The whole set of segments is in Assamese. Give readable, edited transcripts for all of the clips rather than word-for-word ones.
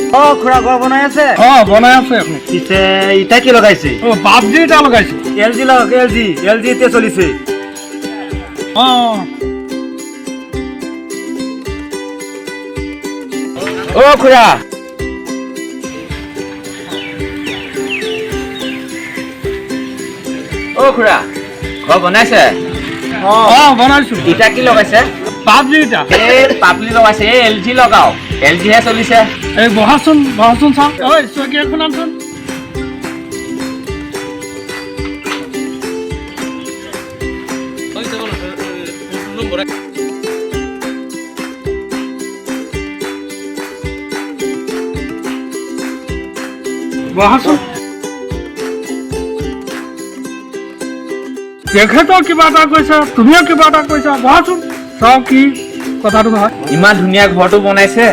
অ খুৰা ঘৰ বনাই আছে বনাই আছে আপুনি পিছে ইটা কি লগাইছে পাবজি এটা লগাইছে এলজি লগাওক এলজি এতিয়া চলিছে অ খুৰা অ খুৰা ঘৰ বনাইছে বনাইছো ইটা কি লগাইছে পাবজি এটা এই পাবলি লগাইছে এই এলজি লগাও এলজিহে চলিছে এই বহাচোন চাওঁ ঐ চকী এখন আনচোন বহাচোন তেখেতৰ কিবা এটা কৈছা তুমিও কিবা এটা কৈছা বহাচোন চাওঁ কি কথাটো হয় ইমান ধুনীয়া ঘৰটো বনাইছে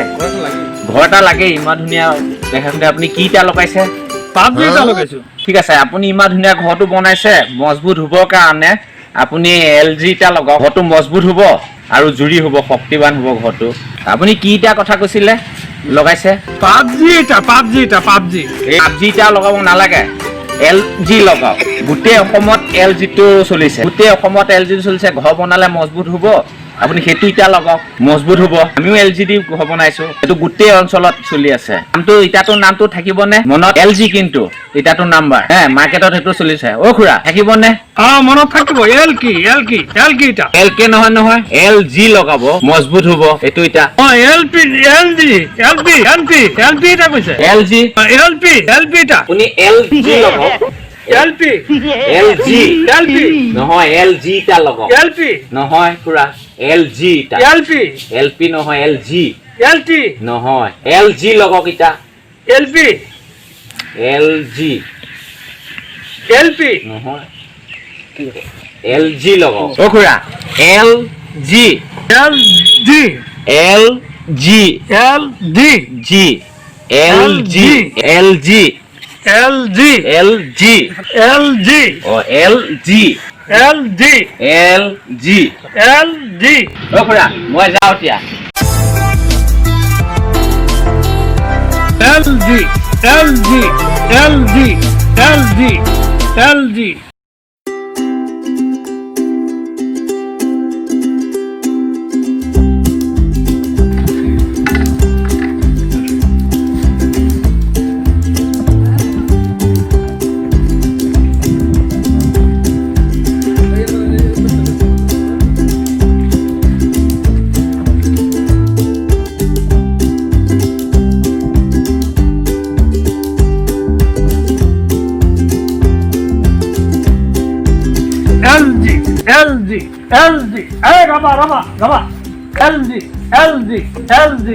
ঘৰ এটা লাগে ইমান ধুনীয়া তেখেতে আপুনি কি ইটা লগাইছে পাবজি এটা লগাইছো ঠিক আছে আপুনি ইমান ধুনীয়া ঘৰটো বনাইছে মজবুত হ'বৰ কাৰণে আপুনি এলজি ইটা লগাওক ঘৰটো মজবুত হ'ব আৰু জুৰি হ'ব শক্তিবান হ'ব ঘৰটো আপুনি কি ইটা কথা কৈছিলে লগাইছে পাবজি এই পাবজি ইটা লগাব নালাগে এলজি লগাওক গোটেই অসমত এলজিটো চলিছে ঘৰ বনালে মজবুত হ'ব আপুনি সেইটো ইটা লগাওক মজবুত হ'ব আমিও এলজি দি ঘৰ বনাইছো এইটো গোটেই অঞ্চলত চলি আছে ইটাটোৰ নামটো থাকিবনে মনত এলজি কিন্তু ইটাটোৰ নাম্বাৰ মাৰ্কেটত সেইটো চলিছে অ খুৰা থাকিবনে মনত থাকিব এল কি ইটা এল কে নহয় এলজি লগাব মজবুত হ'ব এইটো ইটা এলপি এটা কৈছে এলজি এলপি এটা আপুনি এলজি লগাওক এলজি নহয় এলজি ইটা লগাওক এলপি নহয় খুৰা এলজি ইটা এলপি নহয় এলজি নহয় এলজি লগাওক ইটা এলজি নহয় এলজি লগাওক অ খুৰা এলজি এলজি অ এলজি অ খুৰা মই যাওঁ এতিয়া LG এই রাবা LG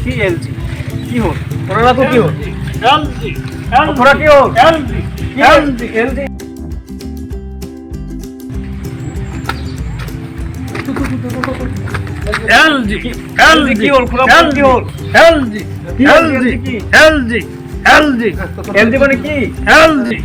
কি এলজি কি হল তোরা তো কি হল এলজি তোরা কি হল এলজি কি হল পুরো কি হল এলজি মানে কি এলজি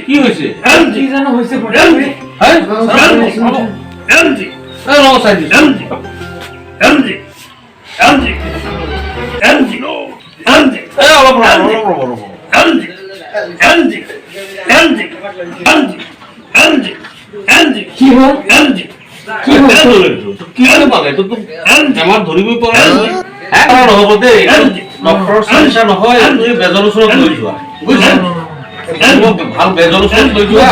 কি হয়েছে কি জানো হয়েছে হ'ল কি হ'ল কি করে পালে তো আমার ধরিবই পড়া হ্যাঁ নহব দে ডক্টর চিকিৎসা নহয় তুমি বেজৰ ওচৰত লৈ যোৱা বুজিছা ভাল বেজৰ ওচৰত লৈ যোৱা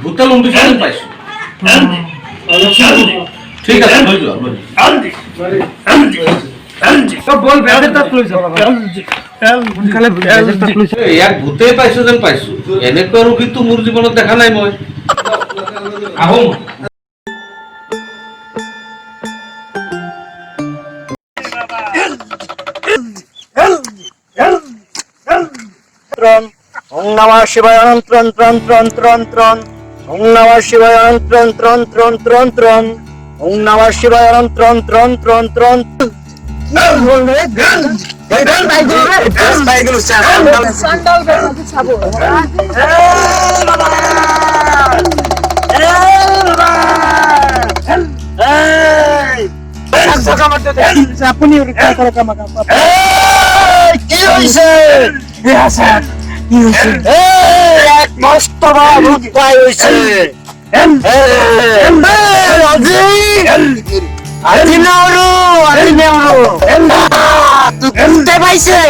ভূতে লম্বিছে পাইছো ঠিক আছে লৈ যোৱা বল বেজৰ তাত লৈ যাবা সোনকালে বেজৰ তাত লৈ ইয়াক ভূতে পাইছো যেন পাইছো এনেকুৱা ৰোগীটো মোৰ জীৱনত দেখা নাই মই আহোঁ ওম নমঃ শিবায় ত্রন ত্রন ত্রন ত্রন ত্রন ওম নমঃ শিবায় ত্রন ত্রন ত্রন ত্রন ত্রন ওম নমঃ শিবায় ত্রন ত্রন ত্রন ত্রন আপুনি কি হৈছে এক মস্ত ভূত পাই হৈছে আজি নেওৰো ভূতে পাইছে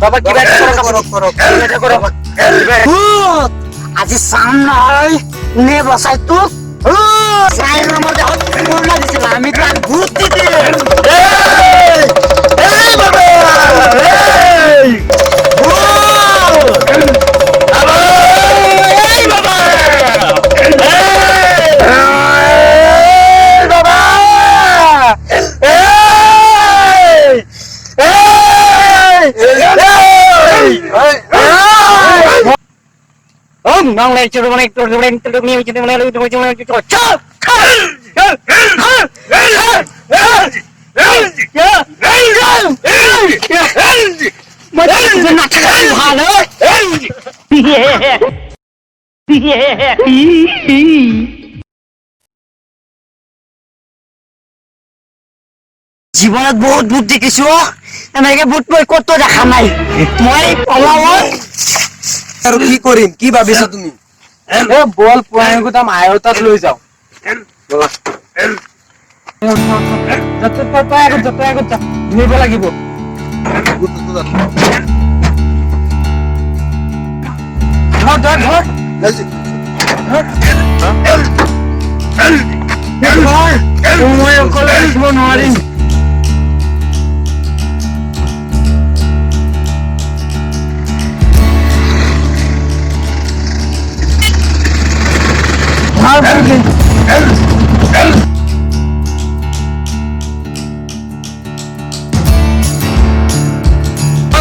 বাবা কিবা আজি চাম নহয় নে বচাই তোক আমি তাক ভূত দিতে Nong lên chưa lên tôi lên tôi nhiều chứ lên tôi mà đây là nạt cái hà nữa জীৱনত বহুত ভূত দেখিছো এনেকে ভূত মই কত দেখা নাই মই পলাও আৰু কি কৰিম কি ভাবিছা তুমি এ বল পয়েঙ্গো তাম আয়তাত লৈ যাও বলা যত আগত ধৰিব লাগিব মই অকলে আহিব নোৱাৰিম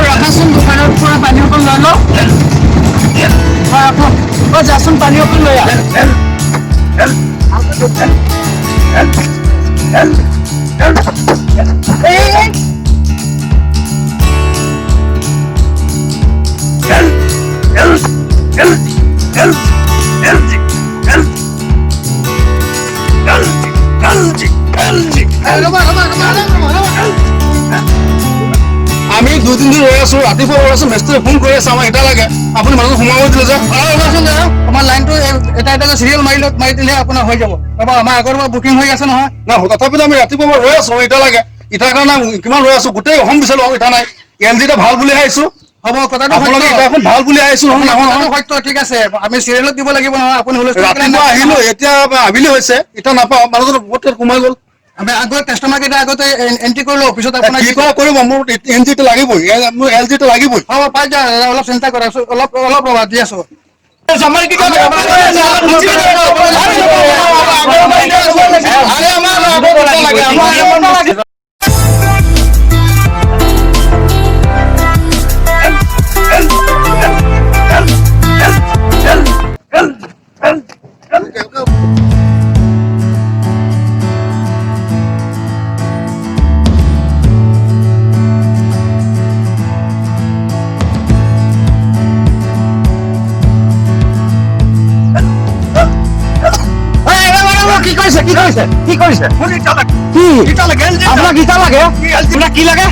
ৰাখাচোন দোকানৰ পৰা পানী অকণ লৈ লওঁ যাচোন পানী অকণ লৈ আমি 2-3 দিন ৰৈ আছো ৰাতিপুৱা ৰৈ আছো মেষ্টৰে ফোন কৰি আছে আমাক এটা লাগে আপুনি মানুহ সোমাব দিলে যে আমাৰ লাইনটো এটা চিৰিয়েল মাৰি দিলে আপোনাৰ হৈ যাব আমাৰ আগৰ পৰা বুকিং হৈ আছে নহয় না তথাপিতো আমি ৰাতিপুৱা ৰৈ আছো এটা লাগে ইটাৰ কাৰণে কিমান ৰৈ আছো গোটেই অসম বিচাৰো ইটা নাই এলজিটা ভাল বুলি আহিছো হ'ব কথাটো এখন ভাল বুলি আহিছো নহয় সত্য ঠিক আছে আমি চিৰিয়েলত দিব লাগিব নহয় আপুনি ৰাতিপুৱা আহিলো এতিয়া আবেলি হৈছে ইটা নাপাওঁ মানুহজন বহুত সোমাই গ'ল আমি আগত কাস্টমাৰ কেইটা আগতে এন্ট্ৰি কৰিলো অফিচত আপোনাৰ কি কৰিব মোৰ এনজিটো লাগিবই মোৰ এলজিটো লাগিবই হ'ব পাই যা অলপ চিন্তা কৰা অলপ ৰবা দি আছো কি কৰিছে কি কৰিছে কি কৰিছে কি আপোনাক ইটা লাগে আপোনাক কি লাগে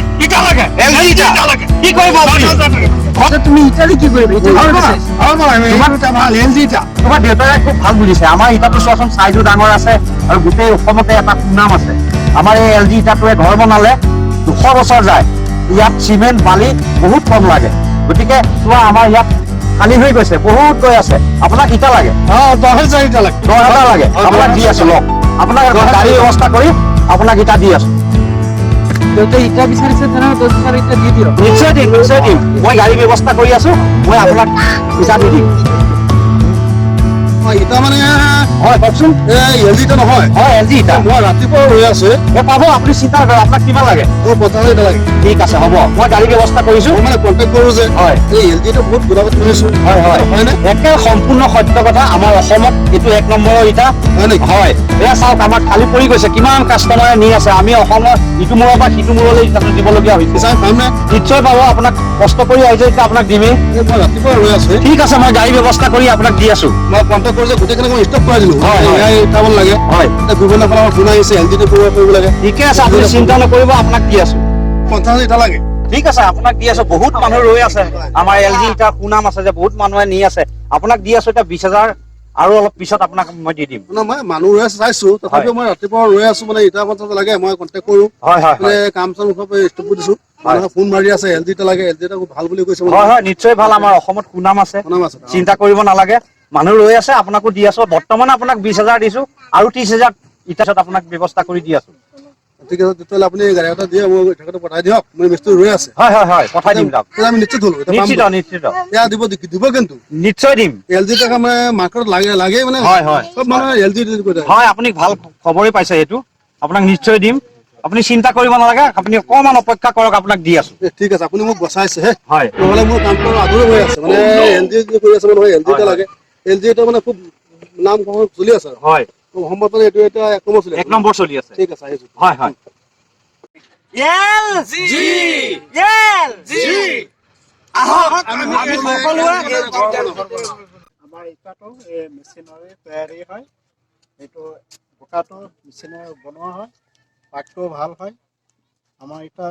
LG ইটা কি কৰিব আপুনি তুমি ইটা কি কৰিবা তোমাৰ দেউতাই খুব ভাল বুজিছে আমাৰ ইটাটো চোৱাচোন চাইজো ডাঙৰ আছে আৰু গোটেই অসমতে এটা সুনাম আছে আমাৰ এই LG ইটাটোৱে ঘৰ বনালে 200 বছৰ যায় ইয়াত চিমেণ্ট বালি বহুত কম লাগে গতিকে চোৱা আমাৰ ইয়াত খালী হৈ গৈছে বহুত গৈ আছে আপোনাক ইটা লাগে 10,000 লাগে আপোনাক দি আছো লওক আপোনাক গাড়ী ব্যৱস্থা কৰি আপোনাক ইটা দি আছো ইটা বিচাৰিছে তেনেহ'লে 10,000 ইটা দি দিয়ক নিশ্চয় দিম মই গাড়ী ব্যৱস্থা কৰি আছো মই আপোনাক ইটা দি দিম ইটা মানে হয় কওকচোন LG ইটা নহয় হয় LG ইটা মই ৰাতিপুৱা ৰৈ আছো পাব আপুনি চিন্তা নকৰক আপোনাক কিমান লাগে মোৰ 50,000 ইটা লাগে ঠিক আছে হ'ব মই গাড়ী ব্যৱস্থা কৰিছো মই মানে কণ্টেক্ট কৰোঁ যে হয় এই LG ইটা বহুত গুণাগত শুনিছোঁ হয়নে একে সম্পূৰ্ণ সত্য কথা আমাৰ অসমত এইটো 1 নম্বৰৰ ইটা হয় নেকি হয় এয়া চাওক আমাৰ খালী পৰি গৈছে কিমান কাষ্টমাৰে নি আছে আমি অসমৰ ইটো মূৰৰ পৰা সিটো মূৰলৈ ইটাটো দিবলগীয়া হৈছে চাই পামনে নিশ্চয় পাব আপোনাক কষ্ট কৰি আহিছে এতিয়া আপোনাক দিমেই মই ৰাতিপুৱা ৰৈ আছো ঠিক আছে মই গাড়ী ব্যৱস্থা কৰি আপোনাক দি আছো মই কণ্টেক্ট কৰোঁ যে গোটেইখিনি মই ষ্টপ কৰাই দিলোঁ হয়, হয়। এয়াই উঠাব লাগে হয় এতিয়া বিভিন্ন ফালৰ ফোন আহিছে LG টো কৰিব লাগে ঠিকে আছে আপুনি চিন্তা নকৰিব আপোনাক দি আছো 50,000 ইটা লাগে ঠিক আছে আপোনাক দি আছো বহুত মানুহ ৰৈ আছে আমাৰ LG ইটা সুনাম আছে যে বহুত মানুহে নি আছে আপোনাক দি আছো এতিয়া 20,000 আৰু অলপ পিছত আপোনাক মই দি দিম মই মানুহ ৰৈ আছে চাইছো তথাপিও মই ৰাতিপুৱা ৰৈ আছো মানে ইটা 50,000 লাগে মই কণ্টেক্ট কৰোঁ হয় হয় মানে কাম চাম সব ষ্টপ দিছো মানুহে ফোন মাৰি আছে LG টা লাগে LG টা খুব ভাল বুলি কৈছে হয় হয় নিশ্চয় ভাল আমাৰ অসমত সুনাম আছে সুনাম আছে। চিন্তা কৰিব নালাগে মানুহ ৰৈ আছে আপোনাকো দি আছো বৰ্তমান আপোনাক 20,000 দিছো আৰু 30,000 ইটাত আপোনাক ব্যৱস্থা কৰি দি আছো ঠিক আছে তেতিয়াহ'লে আপুনি গাড়ী এটা দিয়ে মই তেখেতক পঠাই দিয়ক মোৰ মিস্ত্ৰী ৰৈ আছে হয় হয় হয় পঠাই দিম দিয়ক তেতিয়া আমি নিশ্চিত হলো এতিয়া পাম নিশ্চিত এয়া দিব কিন্তু নিশ্চয় দিম LG টা মানে মাৰ্কেটত লাগে মানে হয়, হয়। সব মানুহে LG কৈ থাকে হয় আপুনি ভাল খবৰেই পাইছে এইটো আপোনাক নিশ্চয় দিম আপুনি চিন্তা কৰিব নালাগে আপুনি অকণমান অপেক্ষা কৰক আপোনাক দি আছো ঠিক আছে আপুনি মোক বচাইছে হে হয় নহ'লে মোৰ কামটো আধৰুৱা হৈ আছে মানে LG কৰি আছে নহয় LG টা লাগে LG টা মানে খুব নাম চলি আছে হয় অসমত মানে এইটো এটা 1 নম্বৰ চলি আছে 1 নম্বৰ চলি আছে ঠিক আছে আহিছো হয় হয় আমাৰ ইটাটো এই মেচিনৰে তৈয়াৰী হয় এইটো বোকাটো মেচিনেৰে বনোৱা হয় পাকটোও ভাল হয় আমাৰ ইটা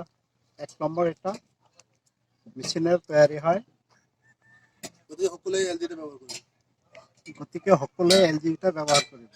1 নম্বৰ ইটা মেচিনেৰে তৈয়াৰী হয় গতিকে সকলোৱে LG টা ব্যৱহাৰ কৰিব গতিকে সকলোৱে LG ইটা ব্যৱহাৰ কৰিব